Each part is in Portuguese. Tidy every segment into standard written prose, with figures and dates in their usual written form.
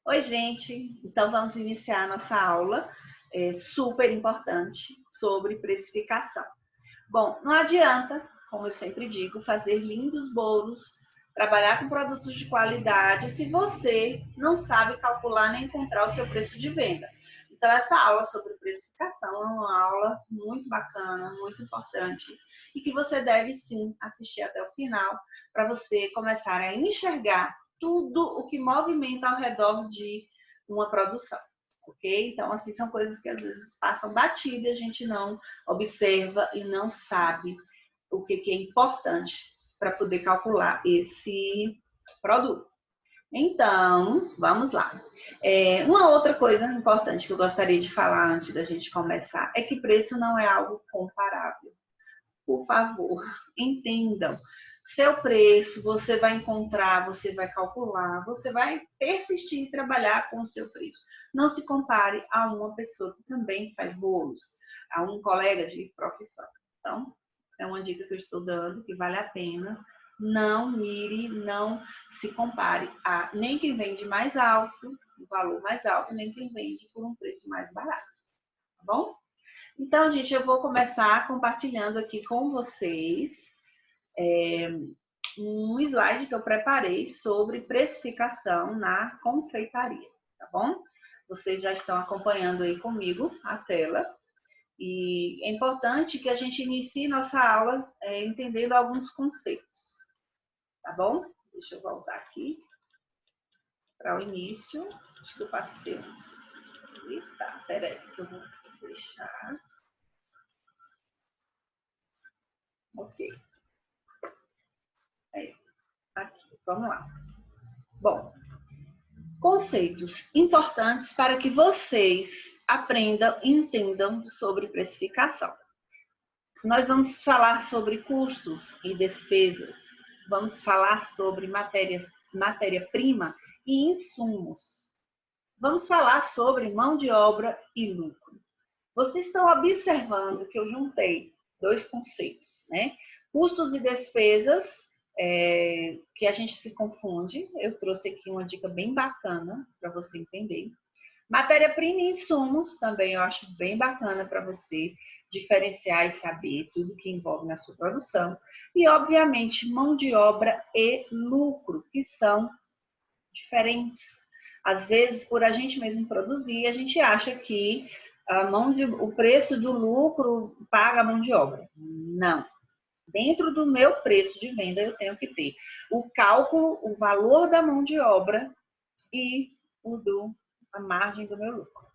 Oi, gente! Então, vamos iniciar a nossa aula super importante sobre precificação. Bom, não adianta, como eu sempre digo, fazer lindos bolos, trabalhar com produtos de qualidade se você não sabe calcular nem encontrar o seu preço de venda. Então, essa aula sobre precificação é uma aula muito bacana, muito importante e que você deve sim assistir até o final para você começar a enxergar tudo o que movimenta ao redor de uma produção, ok? Então, assim, são coisas que às vezes passam batidas, a gente não observa e não sabe o que é importante para poder calcular esse produto. Então, vamos lá. Uma outra coisa importante que eu gostaria de falar antes da gente começar é que preço não é algo comparável. Por favor, entendam. Seu preço, você vai encontrar, você vai calcular, você vai persistir em trabalhar com o seu preço. Não se compare a uma pessoa que também faz bolos, a um colega de profissão. Então, é uma dica que eu estou dando, que vale a pena. Não mire, não se compare a nem quem vende mais alto, um valor mais alto, nem quem vende por um preço mais barato. Tá bom? Então, gente, eu vou começar compartilhando aqui com vocês um slide que eu preparei sobre precificação na confeitaria, tá bom? Vocês já estão acompanhando aí comigo a tela. E é importante que a gente inicie nossa aula entendendo alguns conceitos, tá bom? Deixa eu voltar aqui para o início. Acho que eu passei. Tá, peraí, que eu vou deixar. Ok. Aí, aqui, vamos lá. Bom, conceitos importantes para que vocês aprendam e entendam sobre precificação. Nós vamos falar sobre custos e despesas, vamos falar sobre matéria-prima e insumos, vamos falar sobre mão de obra e lucro. Vocês estão observando que eu juntei dois conceitos, né? Custos e despesas, que a gente se confunde. Eu trouxe aqui uma dica bem bacana para você entender. Matéria-prima e insumos também eu acho bem bacana para você diferenciar e saber tudo que envolve na sua produção. E, obviamente, mão de obra e lucro, que são diferentes. Às vezes, por a gente mesmo produzir, a gente acha que o preço do lucro paga a mão de obra. Não. Dentro do meu preço de venda, eu tenho que ter o cálculo, o valor da mão de obra e a margem do meu lucro.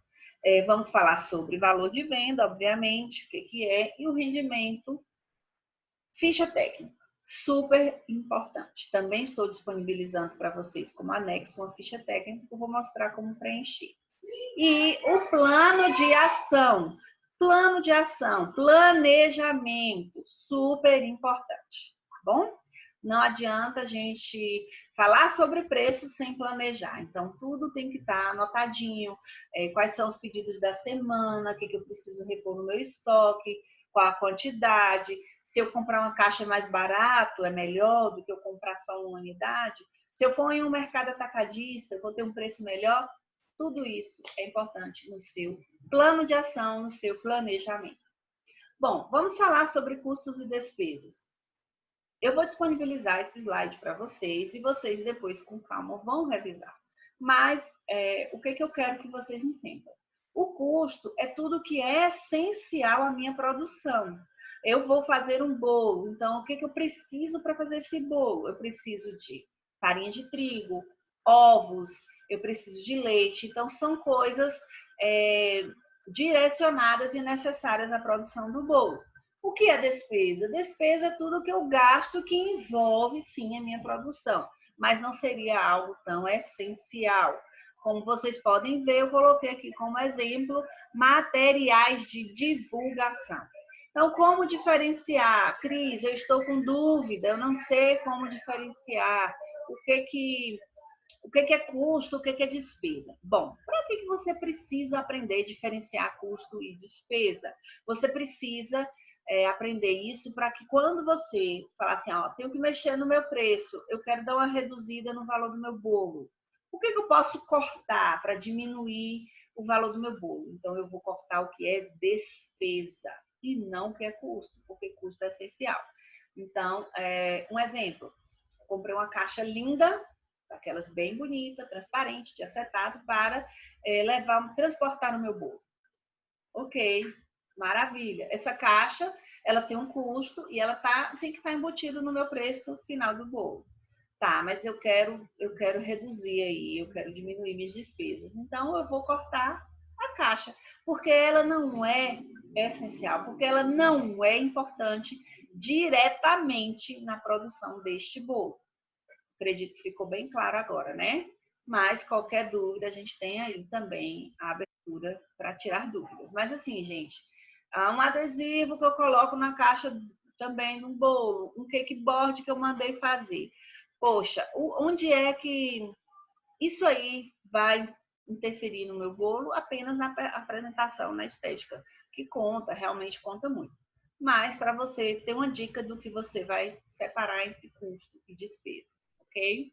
Vamos falar sobre valor de venda, obviamente, o que é, e o rendimento, ficha técnica. Super importante. Também estou disponibilizando para vocês como anexo uma ficha técnica que eu vou mostrar como preencher. E o plano de ação. Plano de ação, planejamento, super importante, tá bom? Não adianta a gente falar sobre preço sem planejar. Então, tudo tem que estar anotadinho. Quais são os pedidos da semana, o que eu preciso repor no meu estoque, qual a quantidade. Se eu comprar uma caixa mais barato, é melhor do que eu comprar só uma unidade. Se eu for em um mercado atacadista, eu vou ter um preço melhor. Tudo isso é importante no seu plano de ação, no seu planejamento. Bom, vamos falar sobre custos e despesas. Eu vou disponibilizar esse slide para vocês e vocês depois, com calma, vão revisar. Mas o que eu quero que vocês entendam? O custo é tudo que é essencial à minha produção. Eu vou fazer um bolo, então o que eu preciso para fazer esse bolo? Eu preciso de farinha de trigo, ovos, eu preciso de leite. Então, são coisas direcionadas e necessárias à produção do bolo. O que é despesa? Despesa é tudo que eu gasto que envolve, sim, a minha produção, mas não seria algo tão essencial. Como vocês podem ver, eu coloquei aqui como exemplo materiais de divulgação. Então, como diferenciar? Cris, eu estou com dúvida, eu não sei como diferenciar. O que é custo, o que é despesa? Bom, para que você precisa aprender a diferenciar custo e despesa? Você precisa aprender isso para que quando você falar assim, ó, tenho que mexer no meu preço, eu quero dar uma reduzida no valor do meu bolo. O que eu posso cortar para diminuir o valor do meu bolo? Então, eu vou cortar o que é despesa e não o que é custo, porque custo é essencial. Então, um exemplo, comprei uma caixa linda, aquelas bem bonita, transparente, de acetato, para transportar no meu bolo. Ok, maravilha. Essa caixa, ela tem um custo e ela tem que estar embutido no meu preço final do bolo. Tá, mas eu quero reduzir aí, eu quero diminuir minhas despesas. Então, eu vou cortar a caixa, porque ela não é essencial, porque ela não é importante diretamente na produção deste bolo. Acredito que ficou bem claro agora, né? Mas qualquer dúvida, a gente tem aí também a abertura para tirar dúvidas. Mas assim, gente, um adesivo que eu coloco na caixa também no bolo, um cake board que eu mandei fazer. Poxa, onde é que isso aí vai interferir no meu bolo? Apenas na apresentação, na estética, que conta, realmente conta muito. Mas para você ter uma dica do que você vai separar entre custo e despesa, ok?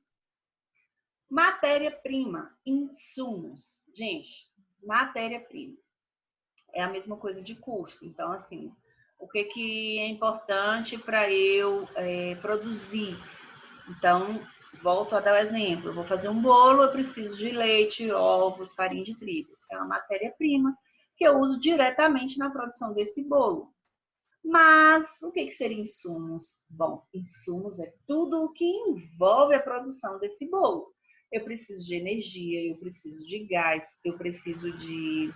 Matéria-prima, insumos. Gente, matéria-prima é a mesma coisa de custo. Então, assim, o que é importante para eu produzir? Então, volto a dar o exemplo. Eu vou fazer um bolo, eu preciso de leite, ovos, farinha de trigo. É uma matéria-prima que eu uso diretamente na produção desse bolo. Mas o que seria insumos? Bom, insumos é tudo o que envolve a produção desse bolo. Eu preciso de energia, eu preciso de gás, eu preciso de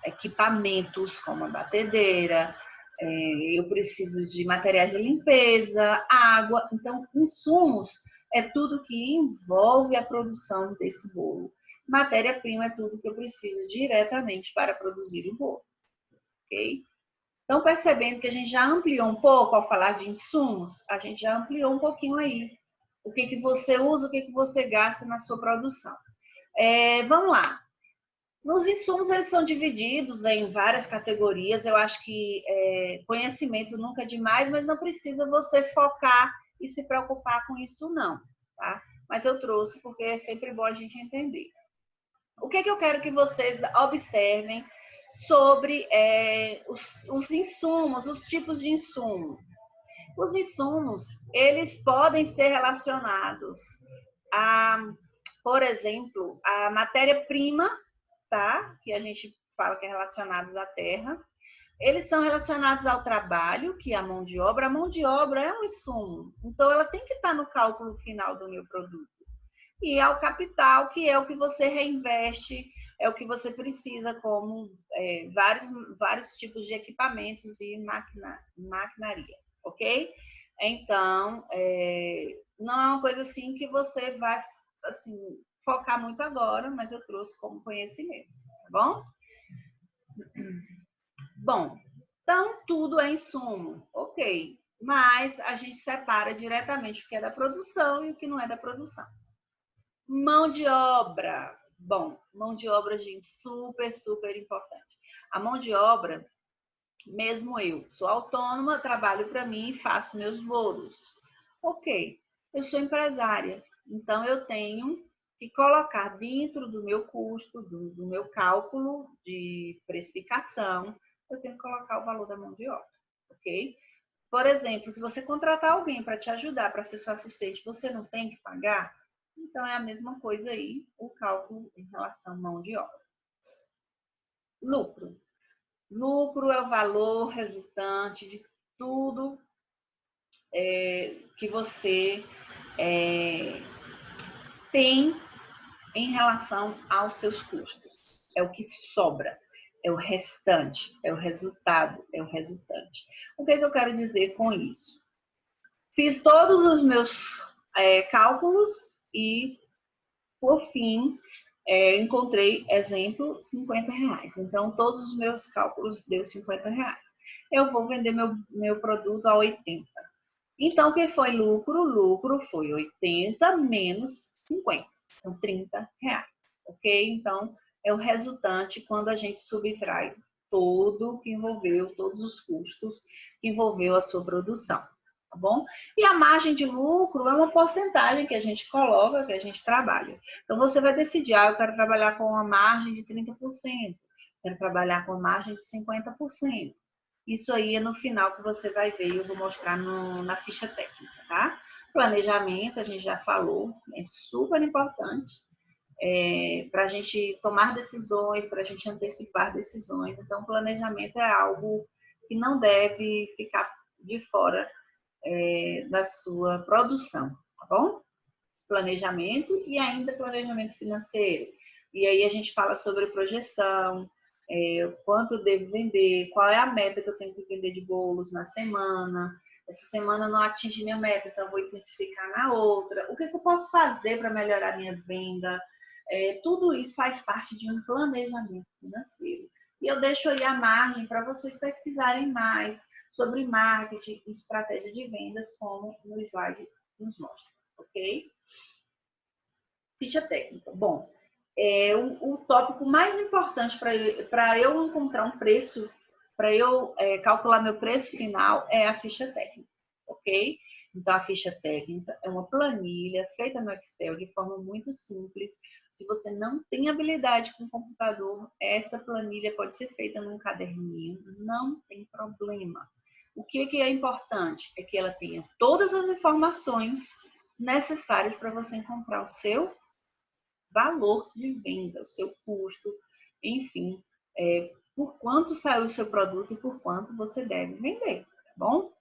equipamentos como a batedeira, eu preciso de materiais de limpeza, água. Então, insumos é tudo que envolve a produção desse bolo. Matéria-prima é tudo que eu preciso diretamente para produzir o bolo, ok? Então, percebendo que a gente já ampliou um pouco ao falar de insumos, a gente já ampliou um pouquinho aí. O que você usa, o que você gasta na sua produção. Vamos lá. Nos insumos, eles são divididos em várias categorias. Eu acho que conhecimento nunca é demais, mas não precisa você focar e se preocupar com isso, não. Tá? Mas eu trouxe porque é sempre bom a gente entender. O que eu quero que vocês observem sobre os insumos, os tipos de insumo. Os insumos, eles podem ser relacionados a, por exemplo, a matéria-prima, tá? Que a gente fala que é relacionados à terra. Eles são relacionados ao trabalho, que é a mão de obra. A mão de obra é um insumo, então ela tem que estar no cálculo final do meu produto. E ao capital, que é o que você reinveste, é o que você precisa, como vários tipos de equipamentos e maquinaria, ok? Então, não é uma coisa assim que você vai assim, focar muito agora, mas eu trouxe como conhecimento, tá bom? Bom, então tudo é insumo, ok. Mas a gente separa diretamente o que é da produção e o que não é da produção. Mão de obra. Bom, mão de obra, gente, super, super importante. A mão de obra, mesmo eu sou autônoma, trabalho para mim e faço meus bolos. Ok, eu sou empresária, então eu tenho que colocar dentro do meu custo, do meu cálculo de precificação, eu tenho que colocar o valor da mão de obra, ok? Por exemplo, se você contratar alguém para te ajudar, para ser sua assistente, você não tem que pagar? Então, é a mesma coisa aí, o cálculo em relação à mão de obra. Lucro. Lucro é o valor resultante de tudo que você tem em relação aos seus custos. É o que sobra, é o restante, é o resultado, é o resultante. O que eu quero dizer com isso? Fiz todos os meus cálculos e, por fim, encontrei, exemplo, R$50. Então, todos os meus cálculos deu R$50. Eu vou vender meu produto a 80. Então, o que foi lucro? Lucro foi 80 menos 50. Então, R$30. Ok? Então, é o resultante quando a gente subtrai todo que envolveu, todos os custos que envolveu a sua produção. tá bom? E a margem de lucro é uma porcentagem que a gente coloca, que a gente trabalha. Então, você vai decidir, eu quero trabalhar com uma margem de 30%, quero trabalhar com uma margem de 50%. Isso aí é no final que você vai ver, eu vou mostrar na ficha técnica, tá? Planejamento, a gente já falou, é super importante para a gente tomar decisões, para a gente antecipar decisões. Então, planejamento é algo que não deve ficar de fora da sua produção, tá bom? Planejamento e ainda planejamento financeiro. E aí a gente fala sobre projeção, quanto eu devo vender, qual é a meta que eu tenho que vender de bolos na semana. Essa semana não atinge minha meta, então eu vou intensificar na outra. O que eu posso fazer para melhorar minha venda? Tudo isso faz parte de um planejamento financeiro. E eu deixo aí a margem para vocês pesquisarem mais sobre marketing e estratégia de vendas, como no slide nos mostra, ok? Ficha técnica. Bom, o tópico mais importante para eu encontrar um preço, para eu calcular meu preço final, é a ficha técnica, ok? Então, a ficha técnica é uma planilha feita no Excel de forma muito simples. Se você não tem habilidade com o computador, essa planilha pode ser feita num caderninho, não tem problema. O que é importante é que ela tenha todas as informações necessárias para você encontrar o seu valor de venda, o seu custo, enfim, por quanto saiu o seu produto e por quanto você deve vender, tá bom?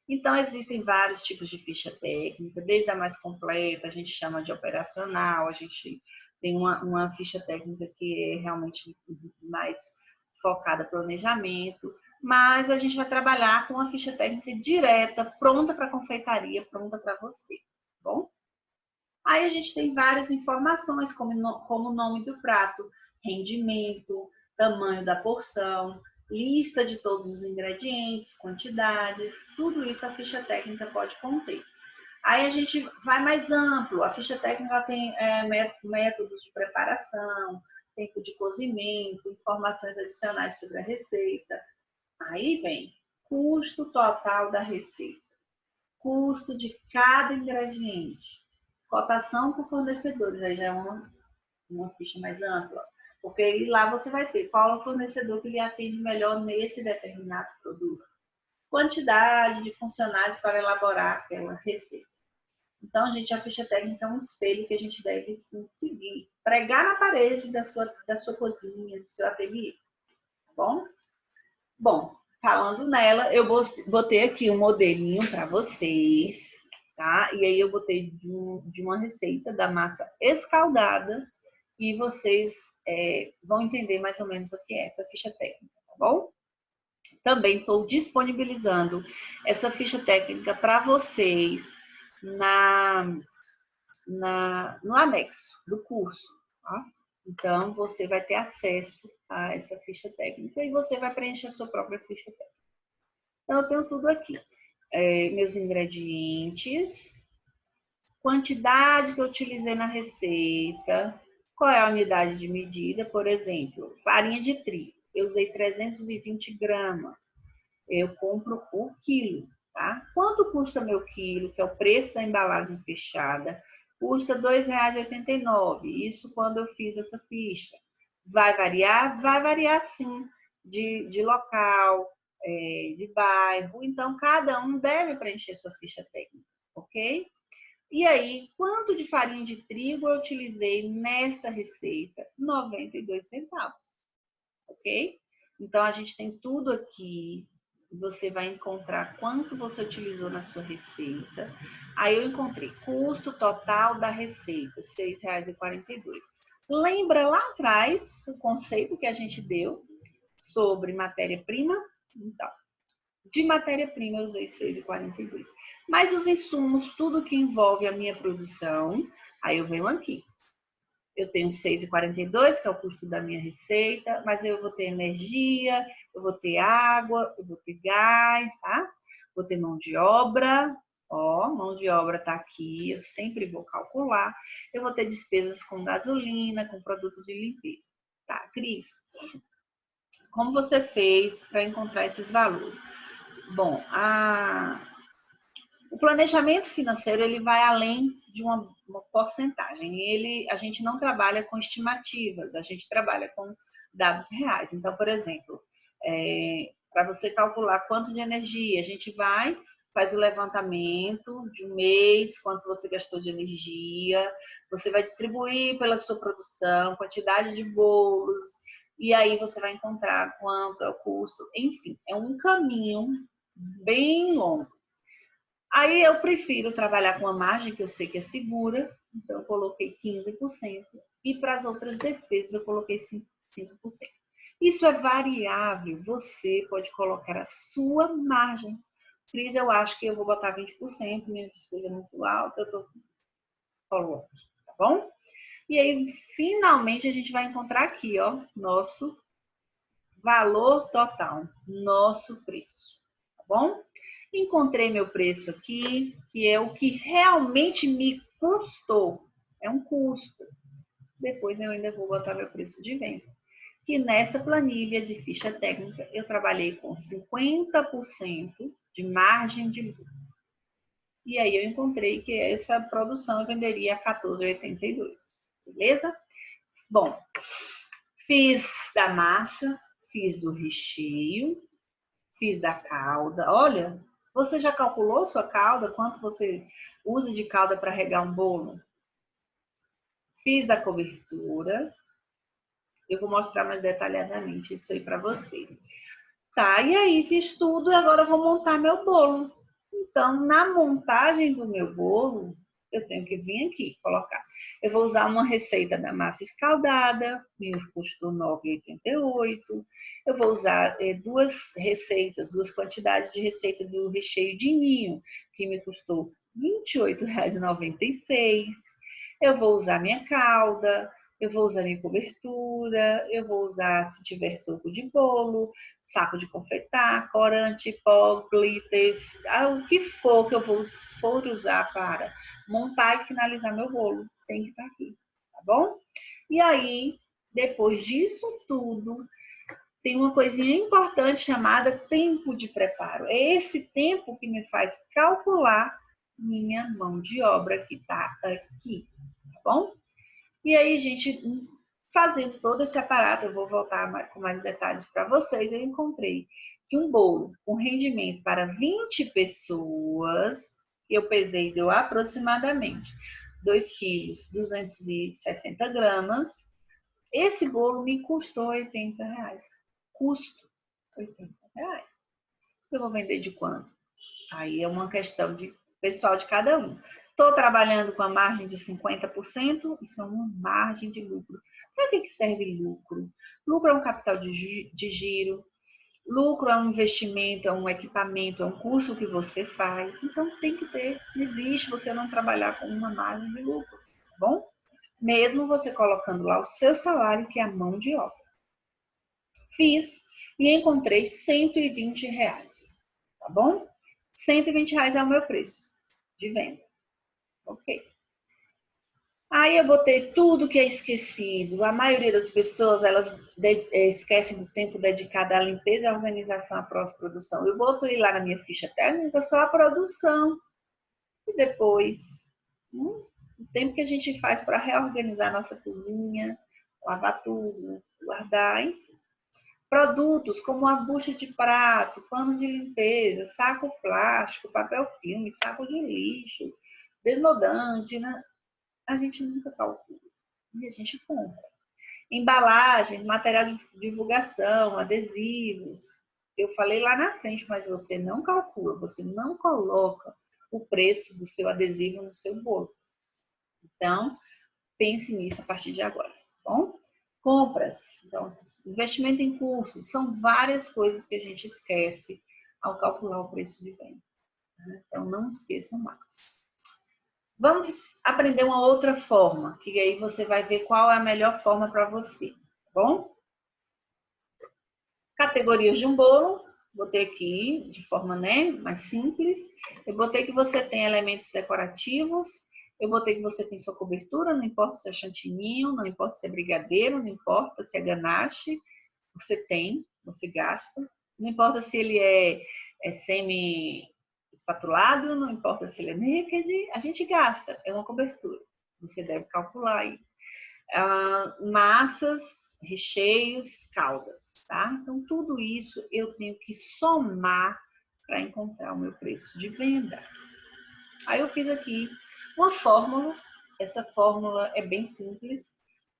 Então, existem vários tipos de ficha técnica, desde a mais completa, a gente chama de operacional, a gente tem uma ficha técnica que é realmente mais focada no planejamento, mas a gente vai trabalhar com uma ficha técnica direta, pronta para confeitaria, pronta para você, tá bom? Aí a gente tem várias informações, como o nome do prato, rendimento, tamanho da porção, lista de todos os ingredientes, quantidades, tudo isso a ficha técnica pode conter. Aí a gente vai mais amplo, a ficha técnica tem métodos de preparação, tempo de cozimento, informações adicionais sobre a receita. Aí vem custo total da receita, custo de cada ingrediente, cotação com fornecedores, aí já é uma ficha mais ampla. Porque aí lá você vai ter qual é o fornecedor que lhe atende melhor nesse determinado produto. Quantidade de funcionários para elaborar aquela receita. Então, gente, a ficha técnica é um espelho que a gente deve sim, seguir. Pregar na parede da sua cozinha, do seu ateliê. Tá bom? Bom, falando nela, eu botei aqui um modelinho para vocês, tá? E aí eu botei de uma receita da massa escaldada e vocês vão entender mais ou menos o que é essa ficha técnica, tá bom? Também estou disponibilizando essa ficha técnica para vocês no anexo do curso, tá? Então, você vai ter acesso a essa ficha técnica e você vai preencher a sua própria ficha técnica. Então, eu tenho tudo aqui. Meus ingredientes, quantidade que eu utilizei na receita, qual é a unidade de medida, por exemplo, farinha de trigo. Eu usei 320 gramas. Eu compro o quilo, tá? Quanto custa meu quilo, que é o preço da embalagem fechada? Custa R$ 2,89. Isso quando eu fiz essa ficha. Vai variar? Vai variar sim, de local, de bairro. Então, cada um deve preencher sua ficha técnica, ok? E aí, quanto de farinha de trigo eu utilizei nesta receita? 92 centavos, ok? Então, a gente tem tudo aqui. Você vai encontrar quanto você utilizou na sua receita. Aí eu encontrei custo total da receita, R$ 6,42. Lembra lá atrás o conceito que a gente deu sobre matéria-prima? Então, de matéria-prima eu usei 6,42. Mas os insumos, tudo que envolve a minha produção, aí eu venho aqui. Eu tenho 6,42, que é o custo da minha receita, mas eu vou ter energia, eu vou ter água, eu vou ter gás, tá? Vou ter mão de obra, ó, mão de obra tá aqui, eu sempre vou calcular. Eu vou ter despesas com gasolina, com produto de limpeza. Tá, Cris? Como você fez para encontrar esses valores? Bom, O planejamento financeiro, ele vai além de uma porcentagem. A gente não trabalha com estimativas, a gente trabalha com dados reais. Então, por exemplo, para você calcular quanto de energia, a gente faz o levantamento de um mês, quanto você gastou de energia, você vai distribuir pela sua produção, quantidade de bolos, e aí você vai encontrar quanto é o custo. Enfim, é um caminho bem longo. Aí eu prefiro trabalhar com uma margem que eu sei que é segura, então eu coloquei 15%, e para as outras despesas eu coloquei 5%. Isso é variável, você pode colocar a sua margem. Cris, eu acho que eu vou botar 20%, minha despesa é muito alta, eu tô colocando, tá bom? E aí, finalmente, a gente vai encontrar aqui, ó, nosso valor total, nosso preço, tá bom? Encontrei meu preço aqui, que é o que realmente me custou. É um custo. Depois eu ainda vou botar meu preço de venda. Que nesta planilha de ficha técnica, eu trabalhei com 50% de margem de lucro. E aí eu encontrei que essa produção eu venderia a R$14,82. Beleza? Bom, fiz da massa, fiz do recheio, fiz da calda. Olha, você já calculou sua calda? Quanto você usa de calda para regar um bolo? Fiz da cobertura. Eu vou mostrar mais detalhadamente isso aí para vocês. Tá, e aí fiz tudo e agora eu vou montar meu bolo. Então, na montagem do meu bolo, eu tenho que vir aqui colocar. Eu vou usar uma receita da massa escaldada, me custou R$9,88. Eu vou usar duas quantidades de receita do recheio de ninho, que me custou R$28,96. Eu vou usar minha calda, eu vou usar minha cobertura, eu vou usar, se tiver toco de bolo, saco de confeitar, corante, pó, glitter, o que for que eu for usar para montar e finalizar meu bolo, tem que estar aqui, tá bom? E aí, depois disso tudo, tem uma coisinha importante chamada tempo de preparo. É esse tempo que me faz calcular minha mão de obra que está aqui, tá bom? E aí, gente, fazendo todo esse aparato, eu vou voltar com mais detalhes para vocês, eu encontrei que um bolo com rendimento para 20 pessoas, que eu pesei, deu aproximadamente 2 quilos, 260 gramas, esse bolo me custou R$80. Custo R$80. Eu vou vender de quanto? Aí é uma questão de pessoal de cada um. Estou trabalhando com a margem de 50%, isso é uma margem de lucro. Para que serve lucro? Lucro é um capital de giro, lucro é um investimento, é um equipamento, é um curso que você faz. Então tem que ter, não existe você não trabalhar com uma margem de lucro, tá bom? Mesmo você colocando lá o seu salário, que é a mão de obra. Fiz e encontrei R$120, tá bom? R$120 é o meu preço de venda. Ok. Aí eu botei tudo que é esquecido. A maioria das pessoas, elas esquecem do tempo dedicado à limpeza e à organização, à pós-produção. Eu botei lá na minha ficha técnica só a produção. E depois, o tempo que a gente faz para reorganizar a nossa cozinha, lavar tudo, guardar, enfim. Produtos como a bucha de prato, pano de limpeza, saco plástico, papel filme, saco de lixo, desmodante, né? A gente nunca calcula e a gente compra. Embalagens, material de divulgação, adesivos. Eu falei lá na frente, mas você não calcula, você não coloca o preço do seu adesivo no seu bolo. Então, pense nisso a partir de agora, tá bom? Compras, então, investimento em cursos, são várias coisas que a gente esquece ao calcular o preço de venda. Então, não esqueçam mais. Vamos aprender uma outra forma, que aí você vai ver qual é a melhor forma para você, tá bom? Categorias de um bolo, botei aqui de forma, né, mais simples. Eu botei que você tem elementos decorativos, eu botei que você tem sua cobertura, não importa se é chantininho, não importa se é brigadeiro, não importa se é ganache, você tem, você gasta. Não importa se ele é semi espatulado, não importa se ele é naked, a gente gasta, é uma cobertura. Você deve calcular aí. Massas, recheios, caldas, tá? Então, tudo isso eu tenho que somar para encontrar o meu preço de venda. Aí eu fiz aqui uma fórmula. Essa fórmula é bem simples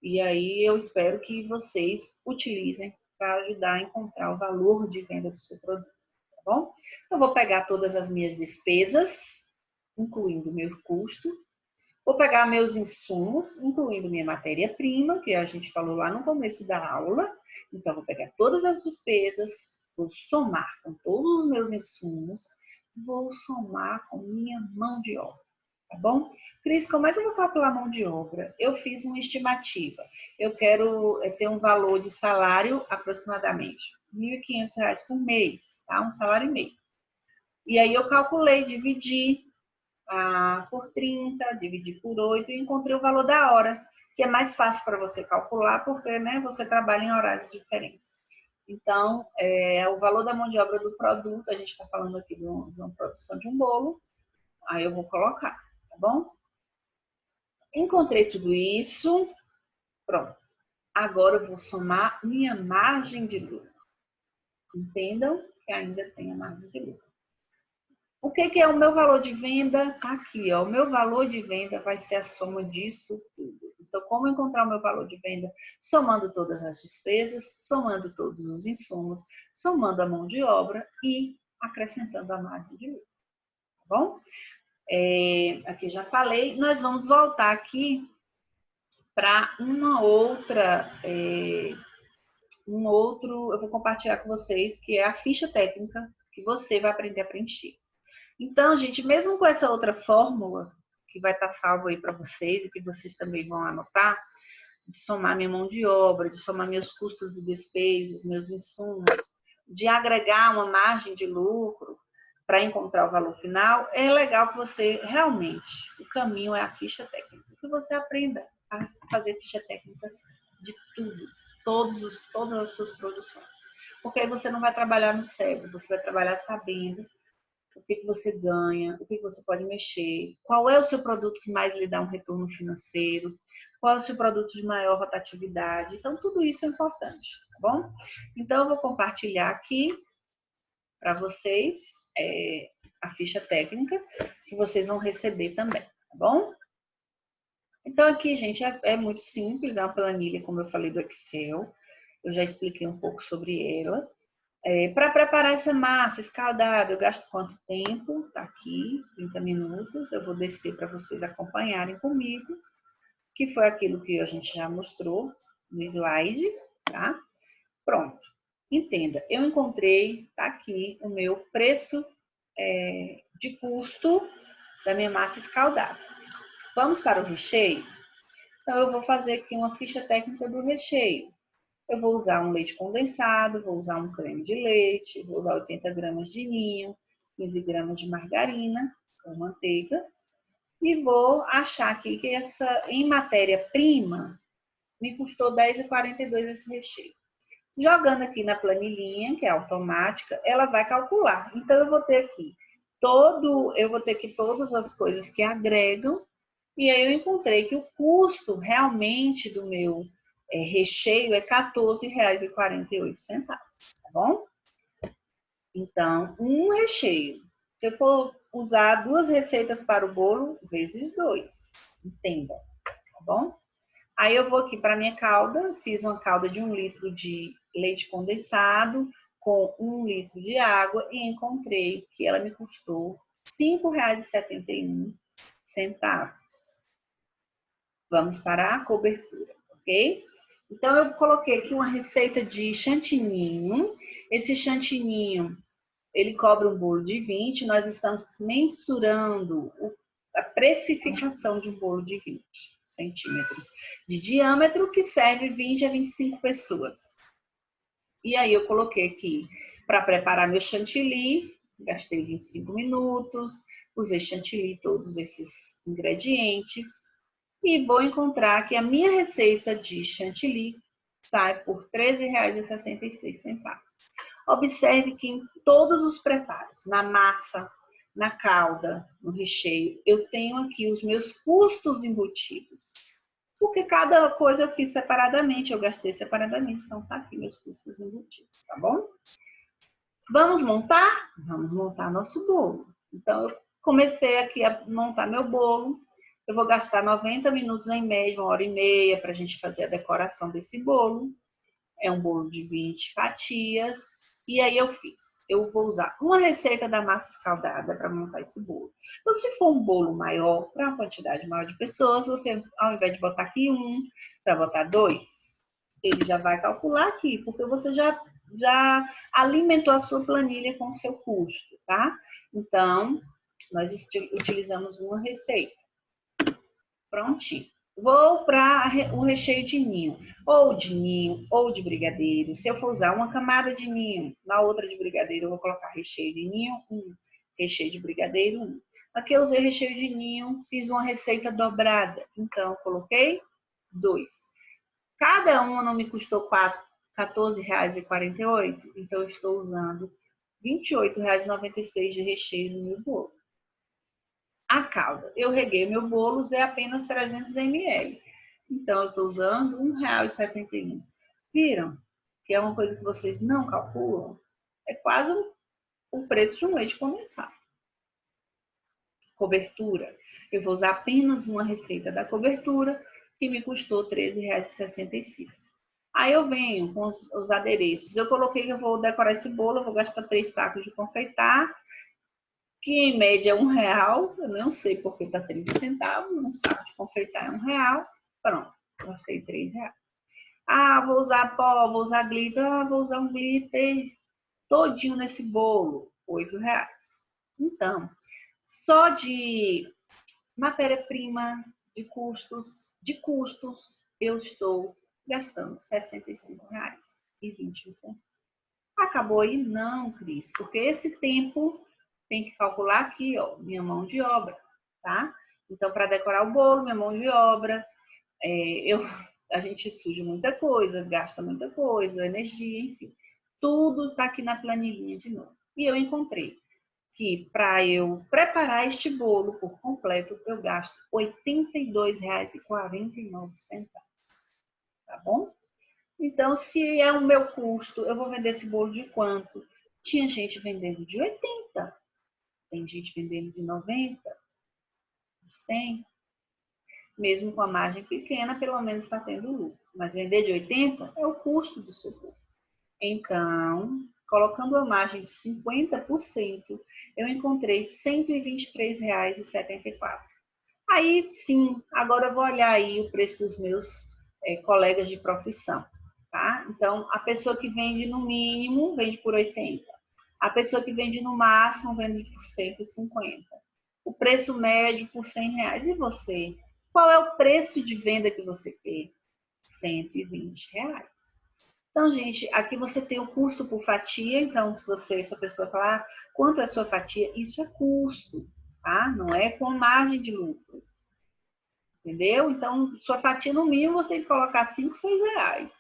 e aí eu espero que vocês utilizem para ajudar a encontrar o valor de venda do seu produto, tá bom? Eu vou pegar todas as minhas despesas, incluindo o meu custo. Vou pegar meus insumos, incluindo minha matéria-prima, que a gente falou lá no começo da aula. Então, vou pegar todas as despesas, vou somar com todos os meus insumos, vou somar com minha mão de obra, tá bom? Cris, como é que eu vou calcular a mão de obra? Eu fiz uma estimativa. Eu quero ter um valor de salário aproximadamente R$ 1.500 por mês, tá? Um salário e meio. E aí eu calculei, dividi por 30, dividir por 8 e encontrei o valor da hora, que é mais fácil para você calcular, porque né, você trabalha em horários diferentes. Então, o valor da mão de obra do produto, a gente está falando aqui de uma produção de um bolo, aí eu vou colocar, tá bom? Encontrei tudo isso, pronto. Agora eu vou somar minha margem de lucro. Entendam que ainda tem a margem de lucro. O que é o meu valor de venda? Aqui, ó, o meu valor de venda vai ser a soma disso tudo. Então, como encontrar o meu valor de venda? Somando todas as despesas, somando todos os insumos, somando a mão de obra e acrescentando a margem de lucro. Tá bom? Aqui já falei. Nós vamos voltar aqui para uma outra... eu vou compartilhar com vocês, que é a ficha técnica que você vai aprender a preencher. Então, gente, mesmo com essa outra fórmula, que vai estar salvo aí para vocês, e que vocês também vão anotar, de somar minha mão de obra, de somar meus custos e despesas, meus insumos, de agregar uma margem de lucro para encontrar o valor final, é legal que você realmente, o caminho é a ficha técnica, que você aprenda a fazer ficha técnica de tudo, todas as suas produções. Porque aí você não vai trabalhar no cérebro, você vai trabalhar sabendo o que você ganha, o que você pode mexer, qual é o seu produto que mais lhe dá um retorno financeiro, qual é o seu produto de maior rotatividade. Então, tudo isso é importante, tá bom? Então, eu vou compartilhar aqui para vocês a ficha técnica que vocês vão receber também, tá bom? Então, aqui, gente, é muito simples, é uma planilha, como eu falei, do Excel. Eu já expliquei um pouco sobre ela. Para preparar essa massa escaldada, eu gasto quanto tempo? Tá aqui, 30 minutos. Eu vou descer para vocês acompanharem comigo, que foi aquilo que a gente já mostrou no slide, tá? Pronto. Entenda, eu encontrei, tá aqui, o meu preço de custo da minha massa escaldada. Vamos para o recheio? Então, eu vou fazer aqui uma ficha técnica do recheio. Eu vou usar um leite condensado, vou usar um creme de leite, vou usar 80 gramas de ninho, 15 gramas de margarina ou manteiga. E vou achar aqui que em matéria-prima, me custou R$10,42 esse recheio. Jogando aqui na planilhinha, que é automática, ela vai calcular. Então, eu vou ter aqui todas as coisas que agregam. E aí eu encontrei que o custo realmente do meu recheio é R$14,48, tá bom? Então, um recheio. Se eu for usar 2 receitas para o bolo, vezes 2. Entenda, tá bom? Aí eu vou aqui para minha calda, fiz uma calda de 1 litro de leite condensado com 1 litro de água e encontrei que ela me custou R$5,71. Vamos para a cobertura, ok? Então, eu coloquei aqui uma receita de chantininho. Esse chantininho, ele cobra um bolo de 20. Nós estamos mensurando a precificação de um bolo de 20 centímetros de diâmetro, que serve 20 a 25 pessoas. E aí, eu coloquei aqui, para preparar meu chantilly, gastei 25 minutos, usei chantilly, todos esses ingredientes. E vou encontrar que a minha receita de chantilly sai por R$13,66. Observe que em todos os preparos, na massa, na calda, no recheio, eu tenho aqui os meus custos embutidos. Porque cada coisa eu fiz separadamente, eu gastei separadamente, então tá aqui meus custos embutidos, tá bom? Vamos montar? Vamos montar nosso bolo. Então, eu comecei aqui a montar meu bolo. Eu vou gastar 90 minutos em média, 1h30, para a gente fazer a decoração desse bolo. É um bolo de 20 fatias. E aí eu vou usar uma receita da massa escaldada para montar esse bolo. Então, se for um bolo maior, para uma quantidade maior de pessoas, você, ao invés de botar aqui você vai botar 2. Ele já vai calcular aqui, porque você já alimentou a sua planilha com o seu custo, tá? Então, nós utilizamos uma receita. Prontinho. Vou para o recheio de ninho, ou de brigadeiro. Se eu for usar uma camada de ninho, na outra de brigadeiro, eu vou colocar recheio de ninho 1, recheio de brigadeiro 1. Aqui eu usei recheio de ninho, fiz uma receita dobrada, então coloquei 2. Cada uma não me custou R$ 14,48, então eu estou usando R$ 28,96 de recheio no meu bolo. A calda, eu reguei meu bolo, usei apenas 300 ml. Então, eu estou usando R$ 1,71. Viram? Que é uma coisa que vocês não calculam? É quase o preço de um leite condensado. Cobertura. Eu vou usar apenas uma receita da cobertura, que me custou R$ 13,66. Aí eu venho com os adereços. Eu coloquei que eu vou decorar esse bolo, eu vou gastar 3 sacos de confeitar, que em média é R$1, eu não sei porque está 30 centavos, um saco de confeitar é R$1, pronto, gastei R$3. Ah, vou usar pó, vou usar glitter, vou usar um glitter todinho nesse bolo, R$8. Então, só de matéria-prima, de custos, eu estou gastando R$65,21. Acabou aí? Não, Cris, porque esse tempo tem que calcular aqui, ó, minha mão de obra, tá? Então, para decorar o bolo, minha mão de obra, a gente suja muita coisa, gasta muita coisa, energia, enfim. Tudo está aqui na planilhinha de novo. E eu encontrei que para eu preparar este bolo por completo, eu gasto R$ 82,49, tá bom? Então, se é o meu custo, eu vou vender esse bolo de quanto? Tinha gente vendendo de 80, tem gente vendendo de 90, de 100. Mesmo com a margem pequena, pelo menos está tendo lucro. Mas vender de 80 é o custo do seu bolo. Então, colocando a margem de 50%, eu encontrei R$ 123,74. Aí sim, agora eu vou olhar aí o preço dos meus colegas de profissão, tá? Então, a pessoa que vende no mínimo, vende por 80. A pessoa que vende no máximo, vende por 150. O preço médio por R$100. E você? Qual é o preço de venda que você quer? R$120. Então, gente, aqui você tem o custo por fatia. Então, se a pessoa falar quanto é a sua fatia, isso é custo, tá? Não é com margem de lucro. Entendeu? Então, sua fatia no mínimo você tem que colocar R$5, R$6.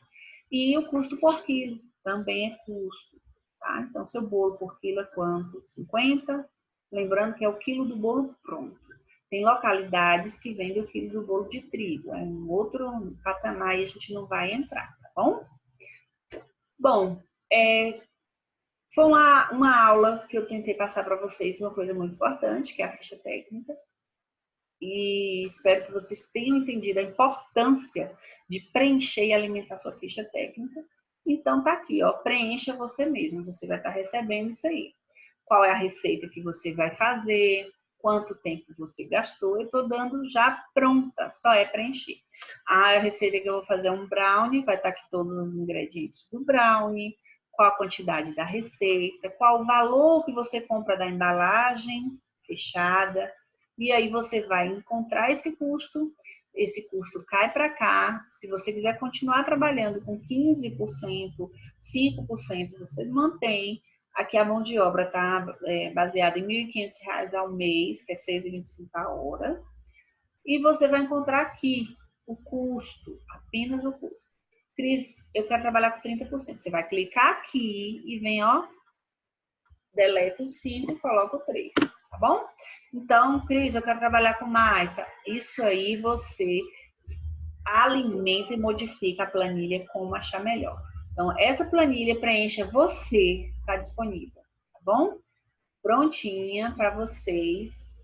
E o custo por quilo também é custo, tá? Então, seu bolo por quilo é quanto? 50. Lembrando que é o quilo do bolo pronto. Tem localidades que vendem o quilo do bolo de trigo. É um outro patamar e a gente não vai entrar, tá bom? Bom, foi uma aula que eu tentei passar para vocês, uma coisa muito importante, que é a ficha técnica. E espero que vocês tenham entendido a importância de preencher e alimentar sua ficha técnica. Então, tá aqui, ó, preencha você mesmo, você vai estar recebendo isso aí. Qual é a receita que você vai fazer, quanto tempo você gastou, eu estou dando já pronta, só é preencher. A receita que eu vou fazer é um brownie, vai estar aqui todos os ingredientes do brownie, qual a quantidade da receita, qual o valor que você compra da embalagem fechada, e aí você vai encontrar esse custo cai para cá. Se você quiser continuar trabalhando com 15%, 5%, você mantém. Aqui a mão de obra está baseada em R$ 1.500 ao mês, que é R$ 6,25 a hora. E você vai encontrar aqui o custo, apenas o custo. Cris, eu quero trabalhar com 30%. Você vai clicar aqui e vem, ó, deleta o 5 e coloca o 3. tá bom? Então, Cris, eu quero trabalhar com mais. Isso aí você alimenta e modifica a planilha como achar melhor. Então, essa planilha preencha você, está disponível, tá bom? Prontinha para vocês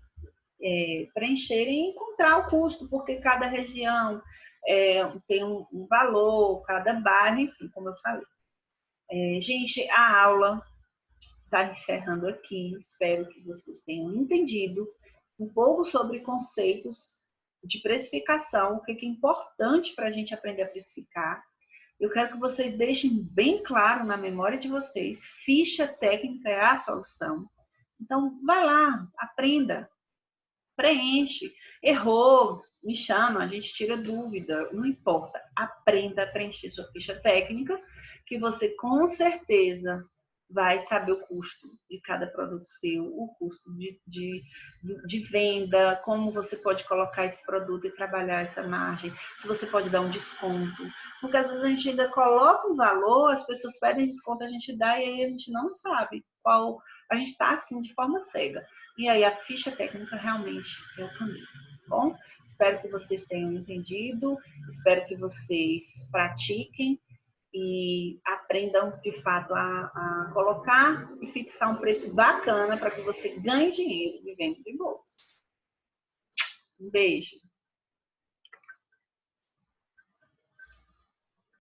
preencherem e encontrar o custo, porque cada região tem um valor, cada bairro, enfim, como eu falei. Gente, a aula está encerrando aqui. Espero que vocês tenham entendido um pouco sobre conceitos de precificação, o que é importante para a gente aprender a precificar. Eu quero que vocês deixem bem claro na memória de vocês, ficha técnica é a solução. Então, vai lá, aprenda, preenche. Errou, me chama, a gente tira dúvida, não importa. Aprenda a preencher sua ficha técnica, que você com certeza vai saber o custo de cada produto seu, o custo de venda, como você pode colocar esse produto e trabalhar essa margem, se você pode dar um desconto. Porque às vezes a gente ainda coloca um valor, as pessoas pedem desconto, a gente dá e aí a gente não sabe qual. A gente está assim de forma cega. E aí a ficha técnica realmente é o caminho, tá bom? Espero que vocês tenham entendido, espero que vocês pratiquem e aprendam de fato a colocar e fixar um preço bacana para que você ganhe dinheiro vivendo de bolsa. Um beijo.